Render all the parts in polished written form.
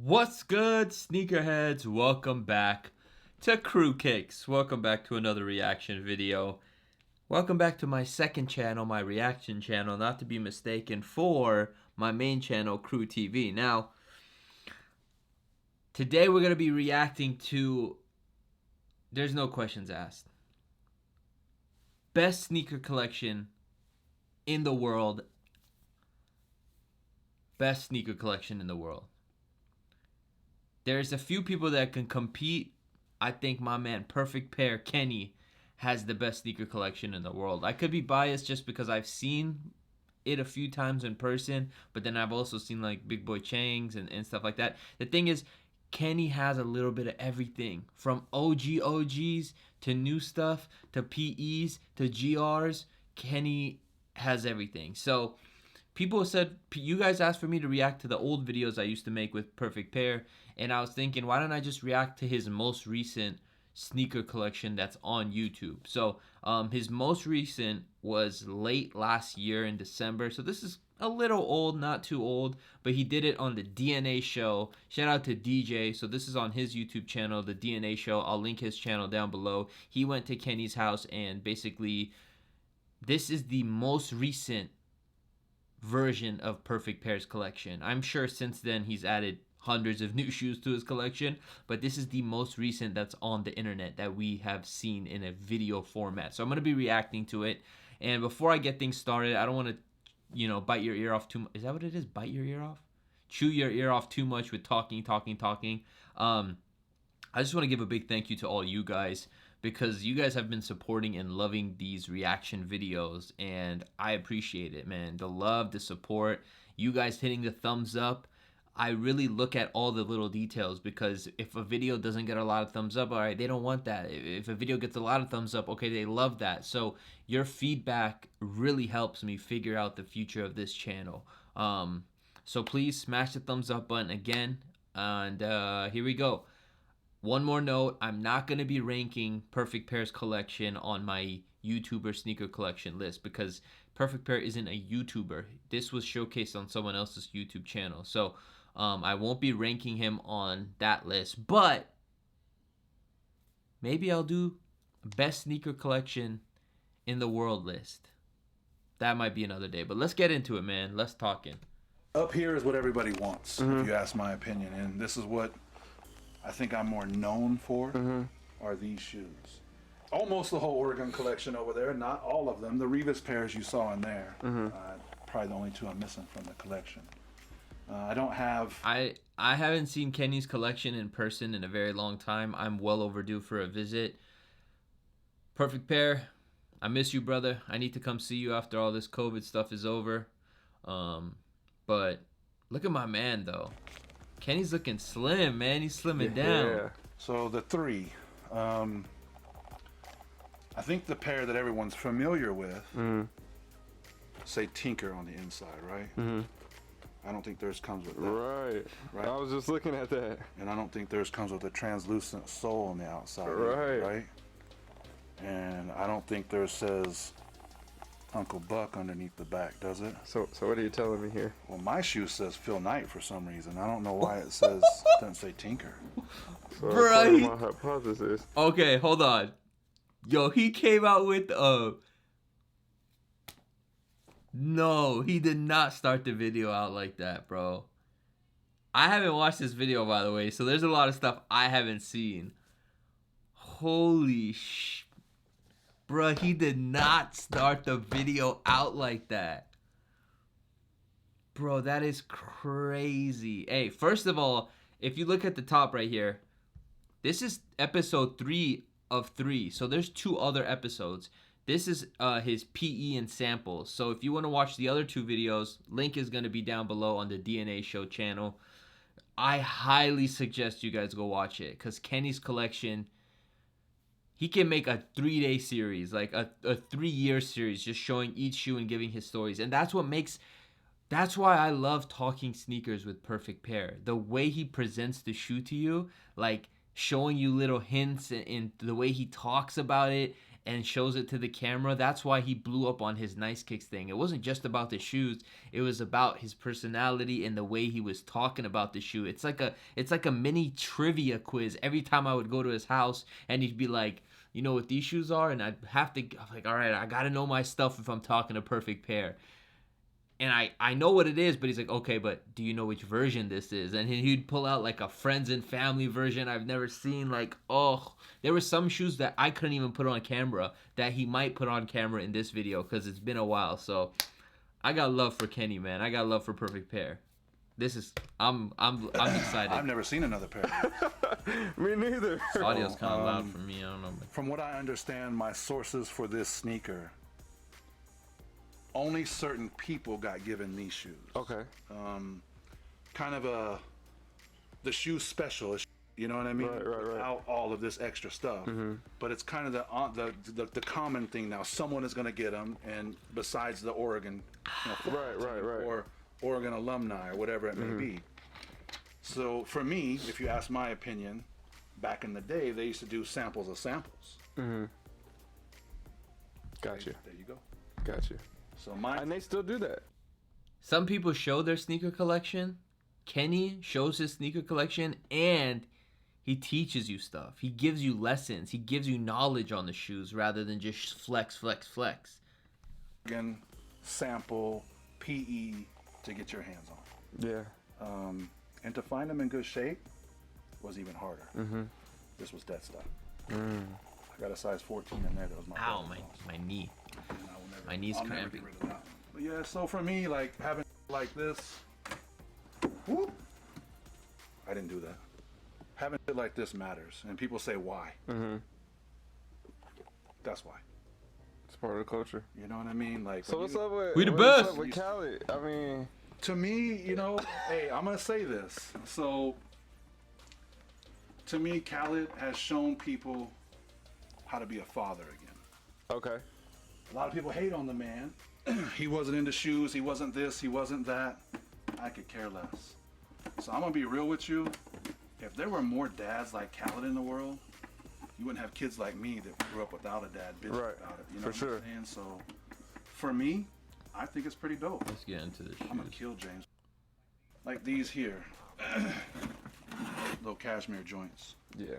What's good, sneakerheads? Welcome back to QrewKicks. Welcome back to another reaction video. Welcome back to my second channel, my reaction channel, not to be mistaken for my main channel, Crew TV. Now, today we're going to be reacting to, there's no questions asked, best sneaker collection in the world. Best sneaker collection in the world. There's a few people that can compete. I think my man Perfect Pair, Kenny, has the best sneaker collection in the world. I could be biased just because I've seen it a few times in person, but then I've also seen like Big Boy Chang's and stuff like that. The thing is, Kenny has a little bit of everything, from OGs to new stuff to PEs to GRs. Kenny has everything. So people said, you guys asked for me to react to the old videos I used to make with Perfect Pair, and I was thinking, why don't I just react to his most recent sneaker collection that's on YouTube? So his most recent was late last year in December, so this is a little old, not too old, but he did it on the DNA show. Shout out to DJ. So this is on his YouTube channel, the DNA show. I'll link his channel down below. He went to Kenny's house, and basically this is the most recent version of Perfect Pair's collection. I'm sure since then he's added hundreds of new shoes to his collection, but this is the most recent that's on the internet that we have seen in a video format. So I'm going to be reacting to it. And before I get things started, I don't want to, bite your ear off too much. Is that what it is? Bite your ear off? Chew your ear off too much with talking. I just want to give a big thank you to all you guys, because you guys have been supporting and loving these reaction videos, and I appreciate it, man. The love, the support, you guys hitting the thumbs up. I really look at all the little details, because if a video doesn't get a lot of thumbs up, all right, they don't want that. If a video gets a lot of thumbs up, okay, they love that. So your feedback really helps me figure out the future of this channel. So please smash the thumbs up button again, and here we go. One more note, I'm not going to be ranking Perfect Pair's collection on my YouTuber sneaker collection list, because Perfect Pair isn't a YouTuber. This was showcased on someone else's YouTube channel. So I won't be ranking him on that list, but maybe I'll do best sneaker collection in the world list. That might be another day, but let's get into it, man. Let's talk in. Up here is what everybody wants, if you ask my opinion, and this is what I think I'm more known for, are these shoes. Almost the whole Oregon collection over there, not all of them. The Revis pairs you saw in there, probably the only two I'm missing from the collection. I don't have... I haven't seen Kenny's collection in person in a very long time. I'm well overdue for a visit. Perfect Pair, I miss you, brother. I need to come see you after all this COVID stuff is over. But look at my man, though. Kenny's looking slim, man. He's slimming down. So the three, I think the pair that everyone's familiar with, say Tinker on the inside, right? I don't think theirs comes with that. Right. I was just looking at that. And I don't think theirs comes with a translucent sole on the outside. Right. And I don't think theirs says Uncle Buck underneath the back, does it? So what are you telling me here? Well, my shoe says Phil Knight for some reason. I don't know why it doesn't say Tinker. So according to my hypothesis. Okay, hold on. Yo, he came out with no, he did not start the video out like that, bro. I haven't watched this video, by the way, so there's a lot of stuff I haven't seen. Holy bruh, he did not start the video out like that. Bro, that is crazy. Hey, first of all, if you look at the top right here, this is episode 3 of 3. So there's 2 other episodes. This is his PE and samples. So if you want to watch the other 2 videos, link is going to be down below on the DNA show channel. I highly suggest you guys go watch it, because Kenny's collection, he can make a 3-day series, like a 3-year series, just showing each shoe and giving his stories. And that's why I love talking sneakers with Perfect Pair. The way he presents the shoe to you, like showing you little hints, and the way he talks about it, and shows it to the camera. That's why he blew up on his Nice Kicks thing. It wasn't just about the shoes. It was about his personality and the way he was talking about the shoe. It's like a mini trivia quiz every time I would go to his house, and he'd be like, you know what these shoes are? And I'm like, all right, I got to know my stuff if I'm talking a perfect pair. And I know what it is, but he's like, okay, but do you know which version this is? And he'd pull out like a friends and family version I've never seen. Like, oh, there were some shoes that I couldn't even put on camera that he might put on camera in this video because it's been a while. So I got love for Kenny, man. I got love for Perfect Pair. I'm excited. I've never seen another pair. Me neither. This audio's kind of loud for me. I don't know. From what I understand, my sources for this sneaker, only certain people got given these shoes. Okay. Kind of the shoe special, you know what I mean? Right. Without all of this extra stuff. But it's kind of the common thing now. Someone is going to get them, and besides the Oregon, Right. or Oregon alumni or whatever it may be. So for me, if you ask my opinion, back in the day, they used to do samples of samples. Gotcha. There you go. Gotcha. So And they still do that. Some people show their sneaker collection. Kenny shows his sneaker collection, and he teaches you stuff. He gives you lessons. He gives you knowledge on the shoes rather than just flex. Again, sample, PE to get your hands on. Yeah. And to find them in good shape was even harder. This was dead stuff. I got a size 14 in there. That was my Ow, favorite my knee. sauce. And I will never- My knee's I'll never cramping. get rid of that one. But yeah, so for me, like having like this, whoop, I didn't do that. Having it like this matters, and people say why. That's why. It's part of the culture. You know what I mean? Like, So what's up with We the what's best. up with Khaled? I mean, to me, you know, hey, I'm gonna say this. So, to me, Khaled has shown people how to be a father again. okay. A lot of people hate on the man. He wasn't into shoes. He wasn't this. He wasn't that. I could care less. So I'm gonna be real with you. If there were more dads like Khaled in the world, you wouldn't have kids like me that grew up without a dad bitching Right. about it. You know For what sure. I'm saying? So, for me, I think it's pretty dope. Let's get into the I'm gonna shoes. kill James. Like these here, little cashmere joints. Yeah.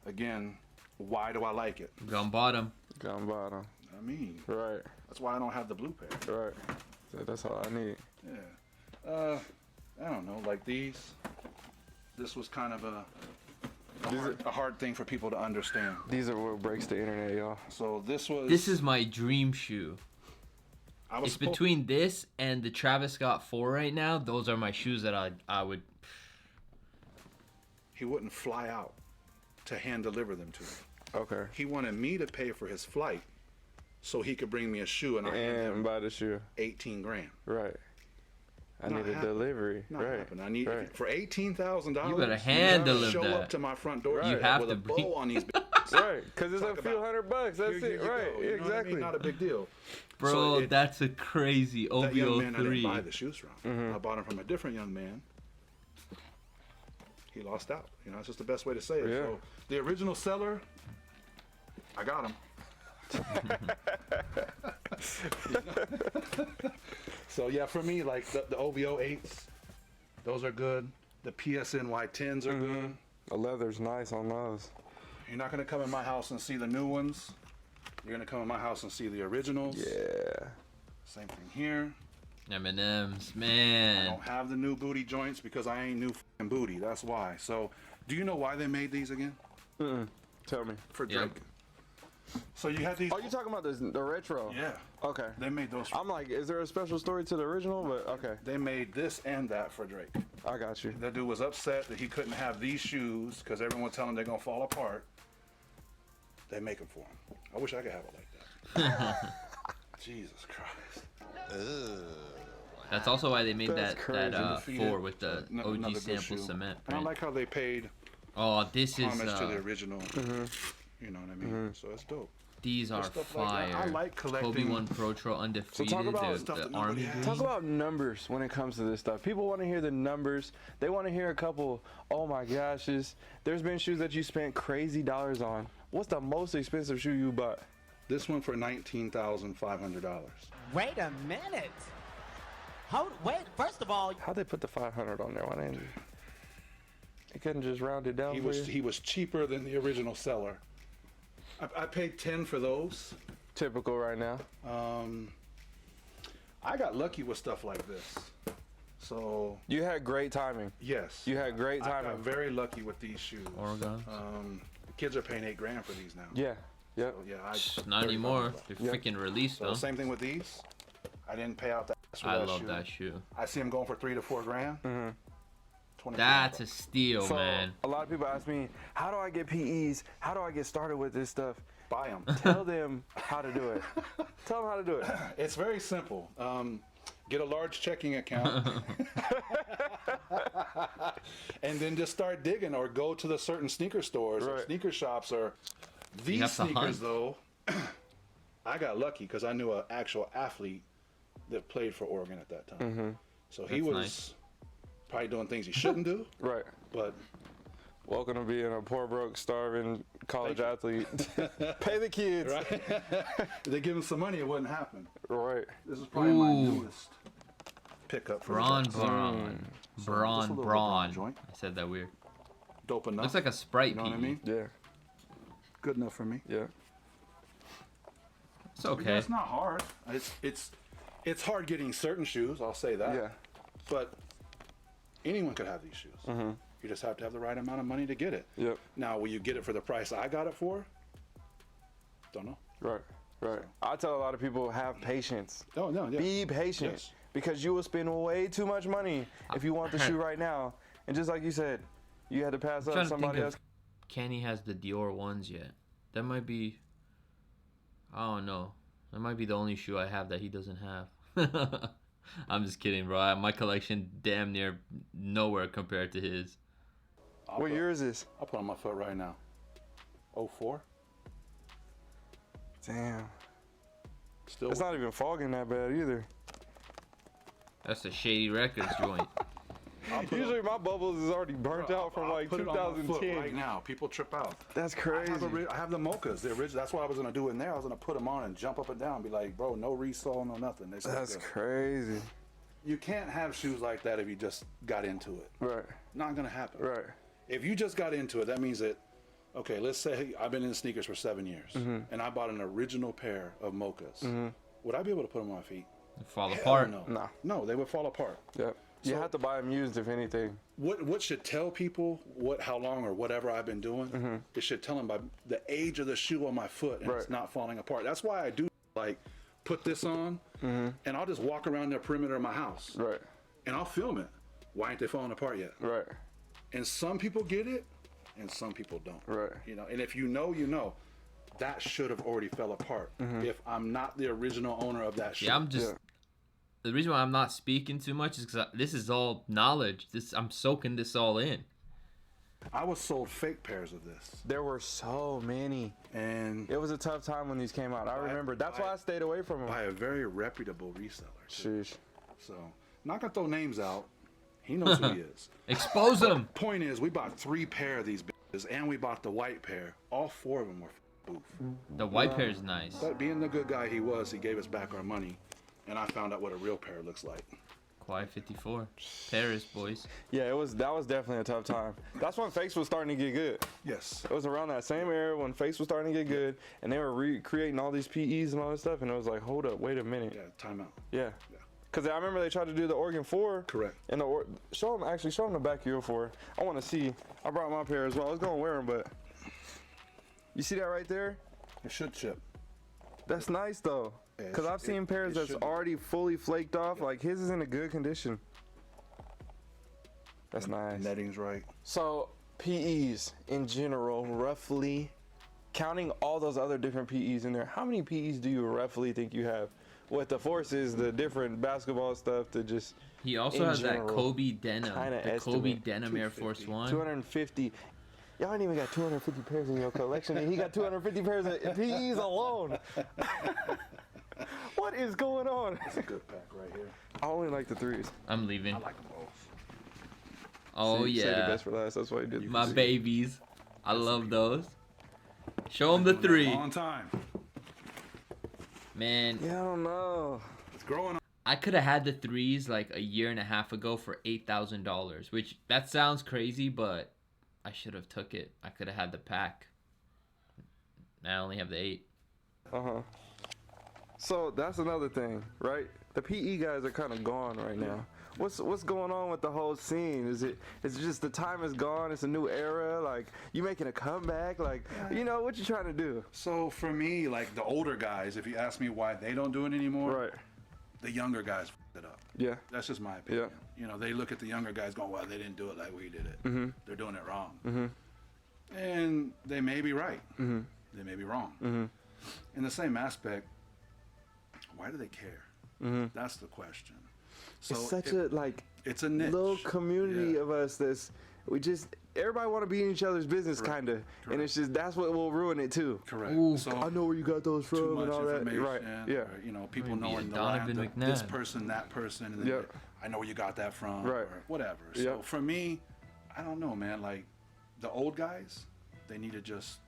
Again, why do I like it? Gun bottom. Gun bottom. I mean, Right. that's why I don't have the blue pair. Right. That's all I need. Yeah. I don't know, like these. This was kind of a hard thing for people to understand. These are what breaks the internet, y'all. So this was. This is my dream shoe. I was It's supposed- between this and the Travis Scott 4 right now. Those are my shoes that I would. He wouldn't fly out to hand deliver them to me. Okay. He wanted me to pay for his flight so he could bring me a shoe, and I hand And him buy the shoe. 18 grand. Right. I Not need a happening. delivery. Not Right. happening. I need Right. for $18,000. You better hand deliver show that. up to my front door Right. You have with to a bring- bow on these. Right. Because it's Talk a few about- $100. That's Here it. you Right. go, you know what I Exactly. mean? Not a big deal. Bro, So it- that's a crazy That young man I didn't OVO3. buy the shoes from. I bought them from a different young man. He lost out. You know, that's just the best way to say it. Yeah. So the original seller, I got him. So yeah, for me, like the OVO 8s, those are good. The PSNY 10s are good. The leather's nice on those. You're not gonna come in my house and see the new ones. You're gonna come in my house and see the originals. Yeah. Same thing here. M&M's, I man. don't have the new booty joints because I ain't new f***ing booty. That's why. So, do you know why they made these again? Tell me. For Yep. Drake. So you had these. Oh, you talking about the retro? Yeah. Okay. They made those. I'm like, is there a special story to the original? But okay. They made this and that for Drake. I got you. That dude was upset that he couldn't have these shoes because everyone was telling him they're gonna fall apart. They make them for him. I wish I could have it like that. Jesus Christ. That's also why they made That's that crazy. 4 with the Another OG good sample shoe. cement. And I print. like how they paid Oh, this is homage to the original. You know what I mean? So it's dope. these are stuff like fire. that. I like collecting- Kobe 1 Pro Tro undefeated. about stuff the that nobody Army has. green. Talk about numbers when it comes to this stuff. People want to hear the numbers. They want to hear a couple, oh my gosh, there's been shoes that you spent crazy dollars on. What's the most expensive shoe you bought? This one for $19,500. Wait a minute. Wait, first of all, How'd they put the 500 on there? Why didn't you? He couldn't just round it down for you? He was cheaper than the original seller. I paid 10 for those. Typical right now. I got lucky with stuff like this. So You had great timing. yes, You had great I timing. got very lucky with these shoes. Oregon. The kids are paying $8,000 for these now. Yeah. Yep. So, yeah, Not very anymore. lucky. They're freaking released, So though. same thing with these. I didn't pay out that. For I that love shoe. that shoe. I see them going for $3,000 to $4,000. Mm-hmm. 20 That's a steal, So man. a lot of people ask me, how do I get PEs? How do I get started with this stuff? Buy them. Tell them how to do it. Tell them how to do it. It's very simple. Get a large checking account, and then just start digging, or go to the certain sneaker stores or Right. sneaker shops. Or these have to sneakers, hunt. though, I got lucky because I knew an actual athlete that played for Oregon at that time. So he That's was nice. probably doing things he shouldn't do, Right. but Welcome to being a poor, broke, starving college Thank athlete. Pay the kids. right? If they give him some money, it wouldn't happen. Right. This is probably my Ooh. newest pickup for Braun, the Bucks. Braun. just a Braun, little Braun. joint. I said that weird. Dope enough. Looks like a Sprite You know what I PE. mean? Yeah. Good enough for me. Yeah. It's Yeah, okay. it's not hard. It's hard getting certain shoes. I'll say that. Yeah. But anyone could have these shoes. You just have to have the right amount of money to get it. Yep. Now, will you get it for the price I got it for? Don't know. Right. Right. I tell a lot of people, have patience. Oh no. Yeah. Be patient. Yes. Because you will spend way too much money if you want the shoe right now. And just like you said, you had to pass I'm up trying to think somebody if else. Kenny has the Dior ones yet. That might be. I don't know. That might be the only shoe I have that he doesn't have. I'm just kidding, bro. My collection damn near nowhere compared to his. What year is this? I'll put on my foot right now. 04. Damn. Still. It's not even fogging that bad either. That's a Shady Records joint. Usually my bubbles is already burnt out from I'll like put it on my foot 2010. right now. People trip out. That's I crazy. have the mochas, the original. That's what I was gonna do in there. I was gonna put them on and jump up and down, and be like, bro, no resole, no nothing. They still That's good. crazy. You can't have shoes like that if you just got into it. Right. Not gonna happen. Right. If you just got into it, that means that, okay, let's say I've been in sneakers for 7 years, and I bought an original pair of mochas. Would I be able to put them on my feet? Fall Hell apart. no. Nah. No, they would fall apart. Yep. You So- have to buy them used if anything. What should tell people how long or whatever I've been doing? It should tell them by the age of the shoe on my foot, and Right. it's not falling apart. That's why I do like put this on, and I'll just walk around the perimeter of my house, Right. and I'll film it. Why ain't they falling apart yet? Right. And some people get it, and some people don't. Right. You know, and if you know, you know. That should have already fell apart. If I'm not the original owner of that shoe. Yeah, I'm just. Yeah. The reason why I'm not speaking too much is because this is all knowledge. I'm soaking this all in. I was sold fake pairs of this, There were so many. and It was a tough time when these came out. I remember. That's why I stayed away from them. by a very reputable reseller. Too. Sheesh. So, not gonna throw names out. He knows who he is. Expose them. Point is, we bought 3 pair of these bitches, and we bought the white pair. All 4 of them were boof. The white pair is nice. But being the good guy he was, he gave us back our money, and I found out what a real pair looks like. Quiet 54. Paris, boys. Yeah, that was definitely a tough time. That's when fakes was starting to get good. Yes. It was around that same era when fakes was starting to get good, and they were recreating all these PEs and all this stuff, and it was like, hold up, wait a minute. Yeah. Timeout. Yeah. Because I remember they tried to do the Oregon 4. Correct. And show them the back of your 4. I want to see. I brought my pair as well. I was going to wear them, but you see that right there? It should chip. That's nice though. Yeah, Because I've seen pairs that's should. already fully flaked off. Like his is in a good condition. That's nice. Netting's right. So PEs in general, roughly, counting all those other different PEs in there, how many PEs do you roughly think you have? With the forces, the different basketball stuff, to just He also In has that general, Kobe denim. kinda The Kobe estimate. denim Air Force 1. 250. Y'all ain't even got 250 pairs in your collection, and he got 250 pairs of PEs alone. What is going on? It's a good pack right here. I only like the threes. I'm leaving. I like them both. Oh, Say the yeah. best for last. That's why he did. My babies. I love those. Show them the 3. Long time. Man, Yeah, I don't know. It's growing on. I could have had the threes like a year and a half ago for $8,000, which that sounds crazy, but I should have took it. I could have had the pack. I only have the 8. So that's another thing, right? The PE guys are kind of gone right now. What's going on with the whole scene? Is it just the time is gone? It's a new era. Like you making a comeback? Like what you trying to do? So for me, like the older guys, if you ask me why they don't do it anymore, Right. the younger guys f***ed it up. Yeah. That's just my opinion. They look at the younger guys going, well, they didn't do it like we did it. Mm-hmm. They're doing it wrong. And they may be right. They may be wrong. In the same aspect, why do they care? That's the question. So It's such it's a niche. little community of us that's everybody want to be in each other's business kind of, and it's just that's what will ruin it too. Correct. Ooh, So I know where you got those too from much and all that. information. Right. Yeah. Or, people Maybe knowing a the Donovan line, this McNabb. person, that person, and then Yep. I know where you got that from, Right. or whatever. So Yep. for me, I don't know, man. Like the old guys, they need to just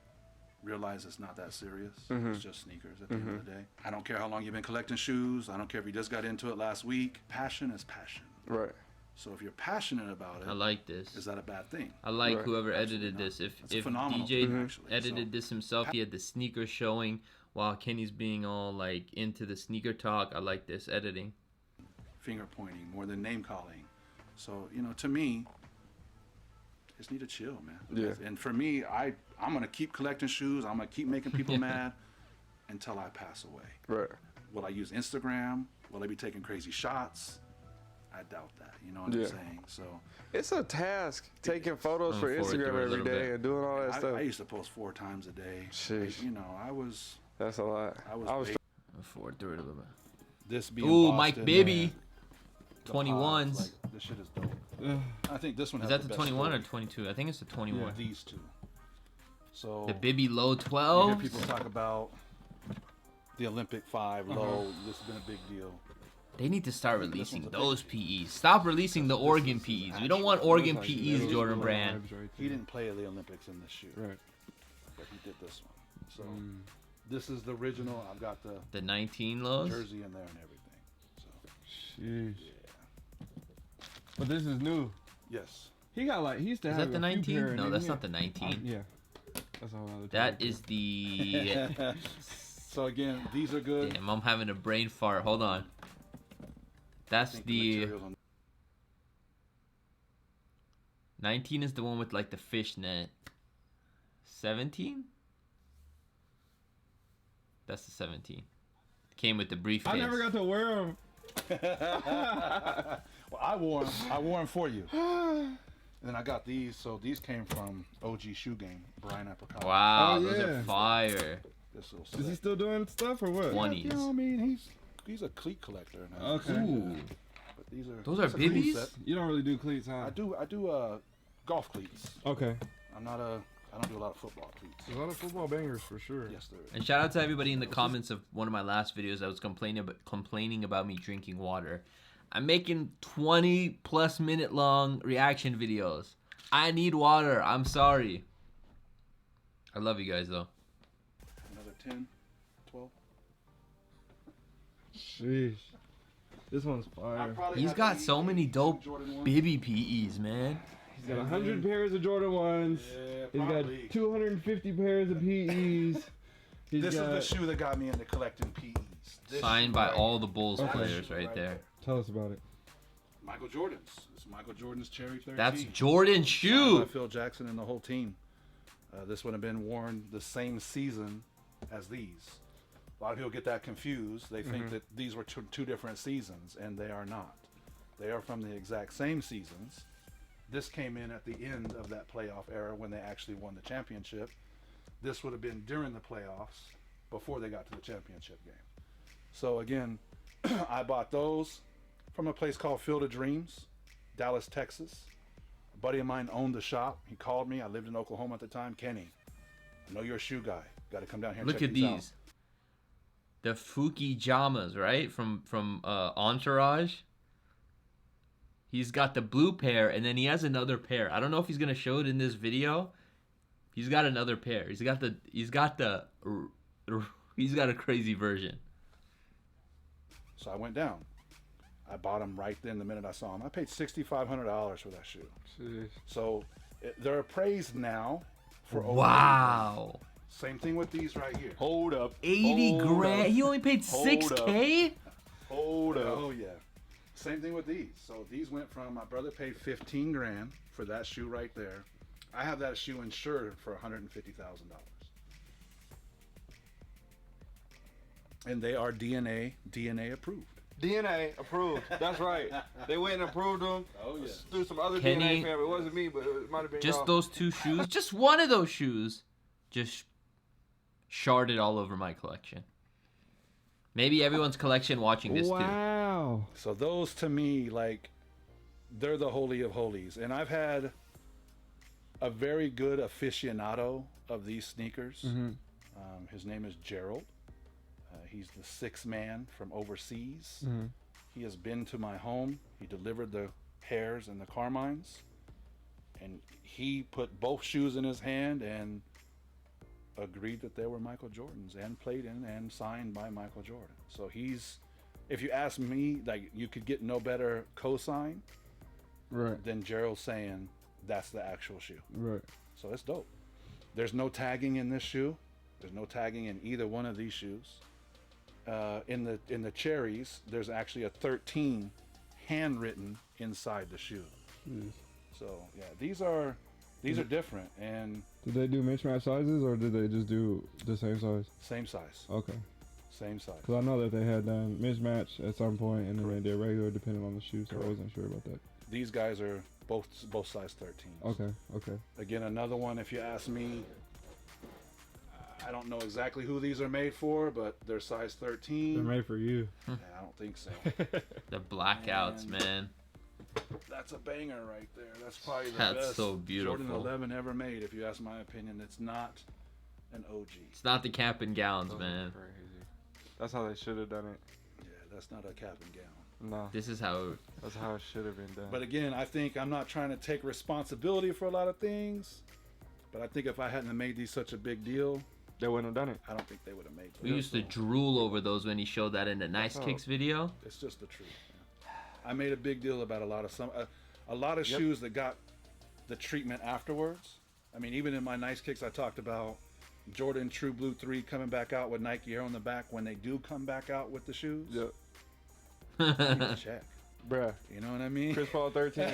realize it's not that serious. It's just sneakers at the end of the day. I don't care how long you've been collecting shoes. I don't care if you just got into it last week. Passion is passion. Right. So if you're passionate about it, I like this. is that a bad thing? I like Right. whoever Absolutely edited not. this. If It's a phenomenal DJ thing, actually. edited So- this himself, he had the sneaker showing while Kenny's being all like into the sneaker talk. I like this editing. Finger pointing more than name calling. So to me, just need to chill, man. Yeah. And for me, I'm gonna keep collecting shoes. I'm gonna keep making people mad until I pass away. Right. Will I use Instagram? Will I be taking crazy shots? I doubt that. You know what Yeah. I'm saying? So It's a task taking photos I'm for forward through it Instagram a every little day bit. and doing all that stuff. I used to post 4 times a day. Sheesh. I was That's a lot. I was way- I'm forward through it a little bit. this being Ooh, Boston, Mike Bibby, man, the 21s. pods, like, this shit is dope. I think this one Is has that the best 21 or story. 22? I think it's the 21. These two. So The Bibby Low you hear 12. people talk about the Olympic 5 low. This has been a big deal. They need to start This releasing one's a those PEs. Stop releasing the Oregon PEs. We don't want Oregon PEs, Jordan Brand. He didn't play at the Olympics in this shoe, Right. but he did this one. So this is the original. I've got the The 19 lows. jersey in there and everything. So Sheesh. But this is new. yes, He used to Is have that the a few 19? pair, No, didn't that's he? not the 19. Yeah. That's a whole other That topic. is the. so again, these are good. Damn, I'm having a brain fart. Hold on. I That's think the. materials on 19 is the one with like the fishnet. 17? That's the 17. Came with the briefcase. I never got to wear them. Well, I wore them for you. And then I got these. So these came from OG Shoe Game, Brian Apricot. Wow, Oh, those yeah. are fire. This little Is he set. still doing stuff or what? 20s. You know what I mean? He's a cleat collector now. Okay. Ooh. But these are Those are it's a clean bibbies? set. You don't really do cleats, huh? I do golf cleats. Okay. I don't do a lot of football cleats. There's a lot of football bangers for sure. Yes, there is. And shout out to everybody in the comments of one of my last videos that was complaining about me drinking water. I'm making 20 plus minute long reaction videos. I need water. I'm sorry. I love you guys though. Another 10, 12. Sheesh. This one's fire. He's got so many dope Bibby PEs, man. He's got 100 pairs of Jordan 1s. Yeah, He's probably. got 250 pairs of PEs. He's This got, is the shoe that got me into collecting PEs. This Signed shoe by right all the Bulls Okay. players shoe right there. Tell us about it. Michael Jordan's. It's Michael Jordan's Cherry 13. That's Jordan's Signed shoe. by Phil Jackson and the whole team. This would have been worn the same season as these. A lot of people get that confused. They think that these were two different seasons, and they are not. They are from the exact same seasons. This came in at the end of that playoff era when they actually won the championship. This would have been during the playoffs before they got to the championship game. So again, I bought those from a place called Field of Dreams, Dallas, Texas. A buddy of mine owned the shop. He called me. I lived in Oklahoma at the time. Kenny, I know you're a shoe guy. Got to come down here and Look check at these out. these. The Fuki Jamas, right? From Entourage. He's got the blue pair, and then he has another pair. I don't know if he's gonna show it in this video. He's got another pair. He's got a crazy version. So I went down. I bought them right then the minute I saw them. I paid $6,500 for that shoe. Jeez. So they're appraised now for over Wow. $80,000. Same thing with these right here. Hold up. 80 Hold grand. up. He only paid Hold 6K? Hold up. Oh yeah. Same thing with these. So these went from, my brother paid 15 grand for that shoe right there. I have that shoe insured for $150,000. And they are DNA approved. DNA approved. That's right. They went and approved them. Oh yeah. Through some other Kenny, DNA family. It wasn't me, but it might have been Just y'all. those two shoes, just one of those shoes, just sharded all over my collection. Maybe everyone's collection watching this too. Wow. So those to me, like, they're the holy of holies. And I've had a very good aficionado of these sneakers. His name is Gerald. He's the sixth man from overseas. He has been to my home. He delivered the Hares and the Carmines. And he put both shoes in his hand and agreed that they were Michael Jordan's and played in and signed by Michael Jordan. So he's, if you ask me, like, you could get no better cosign Right. than Gerald saying that's the actual shoe. Right. So it's dope. There's no tagging in this shoe. There's no tagging in either one of these shoes. In the cherries, there's actually a 13 handwritten inside the shoe. Jeez. So yeah, these are different and Did they do mismatch sizes or did they just do the same size? same size. Okay. Same size. Because I know that they had done mismatch at some point and then Correct. they did regular depending on the shoe, so Correct. I wasn't sure about that. These guys are both size 13s. Okay. Okay. Again, another one, if you ask me, I don't know exactly who these are made for, but they're size 13. They're made for you. Yeah, I don't think so. The blackouts, Man. man. That's a banger right there. That's probably the That's best so beautiful. Jordan 11 ever made, if you ask my opinion. It's not an OG. It's not the cap and gowns, Those are man. Crazy. That's how they should have done it. Yeah, that's not a cap and gown. No, This is how. that's how it should have been done. But again, I think I'm not trying to take responsibility for a lot of things, but I think if I hadn't have made these such a big deal, they wouldn't have done it. I don't think they would have made We them. used to drool over those when he showed that in the Nice Oh. Kicks video. It's just the truth. Man. I made a big deal about a lot of Yep. shoes that got the treatment afterwards. I mean, even in my Nice Kicks, I talked about Jordan True Blue 3 coming back out with Nike Air on the back. When they do come back out with the shoes, Yep. you need to check. Bruh. You know what I mean? Chris Paul 13.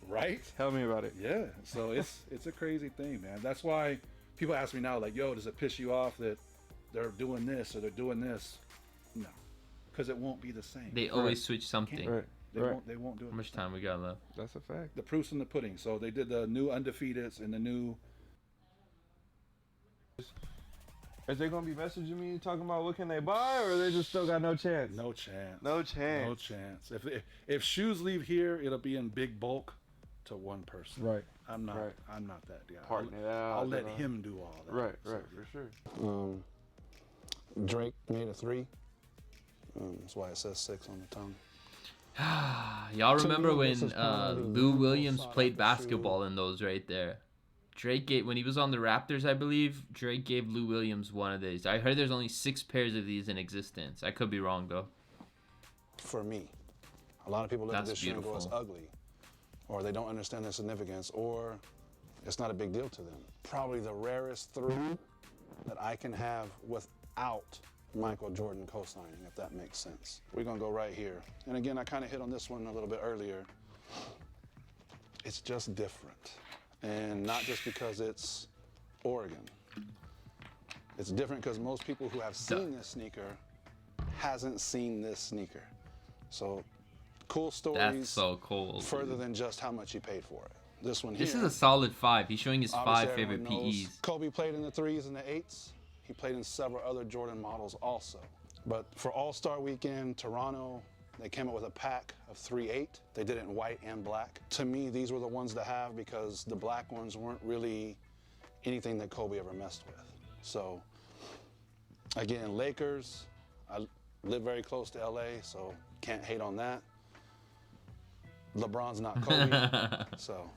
Right? Tell me about it. Yeah. So it's a crazy thing, man. That's why people ask me now, like, yo, does it piss you off that they're doing this or they're doing this? No, because it won't be the same. They always switch something. Right. They right. won't. They won't do it. How much the same. time we got left? That's a fact. The proof's in the pudding. So they did the new undefeateds and the new. Is they gonna be messaging me talking about what can they buy, or they just still got no chance? No chance. No chance. No chance. If shoes leave here, it'll be in big bulk to one person. Right. I'm not. Right. I'm not that guy. Partner it out, I'll let you know. him do all that. Right, So, right, for sure. Drake made a 3. That's why it says 6 on the tongue. Y'all remember me, when this is probably Lou the Williams most played sought-after basketball in those right there? Drake gave, when he was on the Raptors, I believe, Drake gave Lou Williams one of these. I heard there's only 6 pairs of these in existence. I could be wrong though. For me, a lot of people look at That's this shoe and go, it's beautiful. ugly, or they don't understand the significance, or it's not a big deal to them. Probably the rarest 3 that I can have without Michael Jordan co-signing, if that makes sense. We're gonna go right here. And again, I kind of hit on this one a little bit earlier. It's just different. And not just because it's Oregon. It's different because most people who have seen this sneaker hasn't seen this sneaker. So cool stories. That's so cool. Further dude. than just how much he paid for it. This one here. This is a solid 5. He's showing his 5 obviously favorite everyone knows PEs. Kobe played in the 3s and the 8s. He played in several other Jordan models also. But for All-Star Weekend, Toronto, they came up with a pack of 3/8. They did it in white and black. To me, these were the ones to have because the black ones weren't really anything that Kobe ever messed with. So, again, Lakers, I live very close to LA, so can't hate on that. LeBron's not Kobe, so.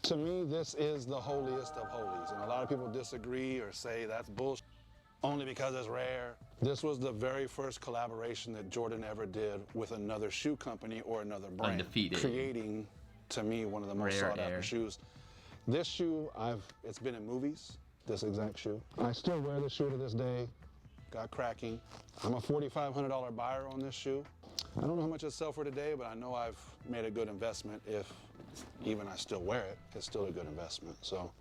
To me, this is the holiest of holies, and a lot of people disagree or say that's bullshit. only because it's rare. This was the very first collaboration that Jordan ever did with another shoe company or another brand. Undefeated. Creating, to me, one of the most Rare sought after air. shoes. This shoe, it's been in movies, this exact shoe. I still wear this shoe to this day. Got cracking. I'm a $4,500 buyer on this shoe. I don't know how much it'll sell for today, but I know I've made a good investment. If even I still wear it, it's still a good investment. So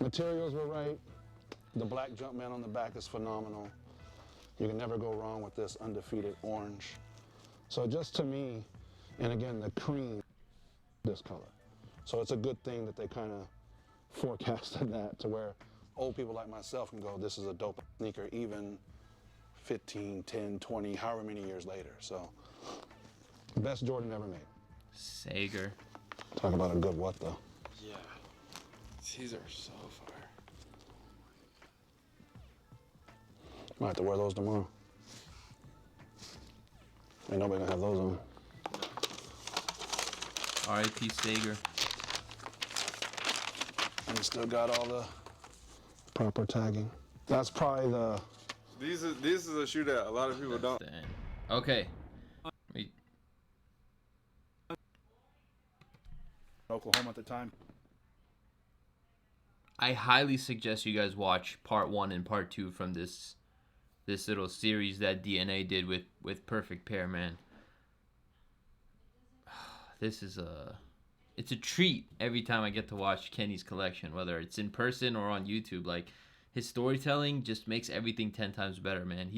materials were right. The black Jumpman on the back is phenomenal. You can never go wrong with this undefeated orange. So just to me, and again, the cream, this color. So it's a good thing that they kind of forecasted that to where old people like myself can go, this is a dope sneaker, even 15, 10, 20, however many years later. So best Jordan ever made. Sager. Talk about a good what though. Yeah. These are so fire. Might have to wear those tomorrow. Ain't nobody gonna have those on. R.I.P. Sager. And it's still got all the proper tagging. That's probably the... This is a shoe that a lot of people don't. Dang. Okay. Wait. Oklahoma at the time. I highly suggest you guys watch part 1 and part 2 from this little series that DNA did with Perfect Pair, man. This is it's a treat every time I get to watch Kenny's collection, whether it's in person or on YouTube. Like, his storytelling just makes everything 10 times better, man.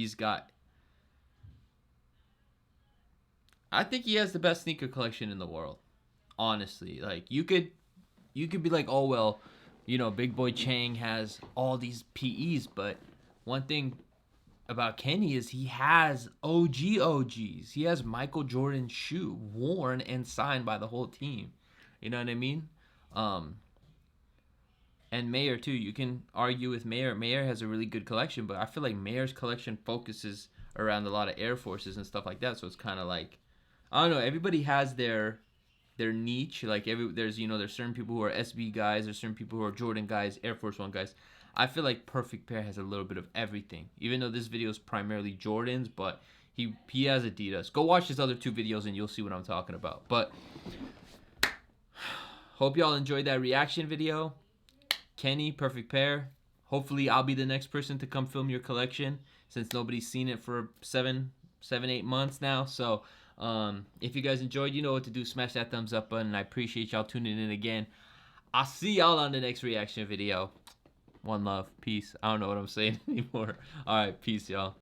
I think he has the best sneaker collection in the world. Honestly, like, you could be like, oh well, Big Boy Chang has all these PEs, but one thing about Kenny is he has OGs. He has Michael Jordan's shoe worn and signed by the whole team. You know what I mean? And Mayer too. You can argue with Mayer. Mayer has a really good collection, but I feel like Mayer's collection focuses around a lot of Air Forces and stuff like that. So it's kind of like, I don't know. Everybody has their niche. Like there's certain people who are SB guys. There's certain people who are Jordan guys, Air Force One guys. I feel like Perfect Pair has a little bit of everything. Even though this video is primarily Jordans, but he has Adidas. Go watch his other 2 videos and you'll see what I'm talking about. But hope y'all enjoyed that reaction video. Kenny, Perfect Pair. Hopefully I'll be the next person to come film your collection, since nobody's seen it for 8 months now. So if you guys enjoyed, you know what to do. Smash that thumbs up button. I appreciate y'all tuning in again. I'll see y'all on the next reaction video. One love. Peace. I don't know what I'm saying anymore. All right. Peace, y'all.